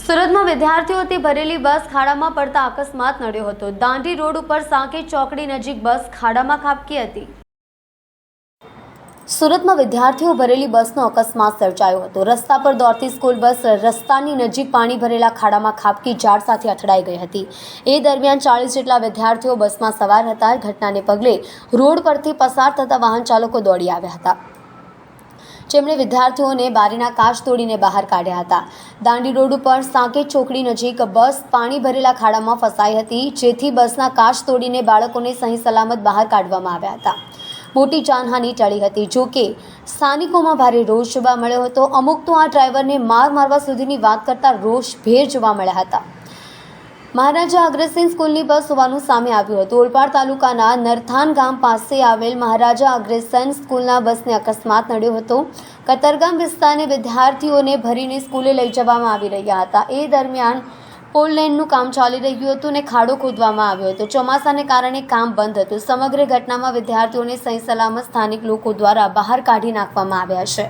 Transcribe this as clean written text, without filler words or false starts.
સુરતમાં વિદ્યાર્થીઓથી ભરેલી બસ ખાડામાં પડતા અકસ્માત નડ્યો હતો। દાંડી રોડ ઉપર સાંકેત ચોકડી નજીક બસ ખાડામાં ખાબકી હતી। સુરતમાં વિદ્યાર્થીઓ ભરેલી બસનો અકસ્માત સર્જાયો હતો। રસ્તા પર દોડતી સ્કૂલ બસ રસ્તાની નજીક પાણી ભરેલા ખાડામાં ખાબકી ઝાડ સાથે અથડાઈ ગઈ હતી। એ દરમિયાન 40 જેટલા વિદ્યાર્થીઓ બસમાં સવાર હતા। ઘટનાને પગલે રોડ પરથી પસાર થતા વાહન ચાલકો દોડી આવ્યા હતા, જેમણે વિદ્યાર્થીઓને બારીના કાચ તોડીને બહાર કાઢ્યા હતા। દાંડી રોડ ઉપર સાંકેત ચોકડી નજીક બસ પાણી ભરેલા ખાડામાં ફસાઈ હતી, જેથી બસના કાચ તોડીને બાળકોને સહી સલામત બહાર કાઢવામાં આવ્યા હતા। મોટી જાનહાનિ ટળી હતી। જો કે સ્થાનિકોમાં ભારે રોષ જોવા મળ્યો હતો। અમુક તો આ ડ્રાઈવરને મારવા સુધીની વાત કરતા રોષભેર જોવા મળ્યા હતા। મહારાજા અગ્રસેન સ્કૂલની બસ હોવાનું સામે આવ્યું હતું। ઓલપાડ તાલુકાના નરથાન ગામ પાસે આવેલ મહારાજા અગ્રસેન સ્કૂલના બસને અકસ્માત નડ્યો હતો। કતરગામ વિસ્તારને વિદ્યાર્થીઓને ભરીને સ્કૂલે લઈ જવામાં આવી રહ્યા હતા। એ દરમિયાન પોલ લાઇનનું કામ ચાલી રહ્યું હતું અને ખાડો ખોદવામાં આવ્યો હતો। ચોમાસાને કારણે કામ બંધ હતું। સમગ્ર ઘટનામાં વિદ્યાર્થીઓને સહી સલામત સ્થાનિક લોકો દ્વારા બહાર કાઢી નાખવામાં આવ્યા છે।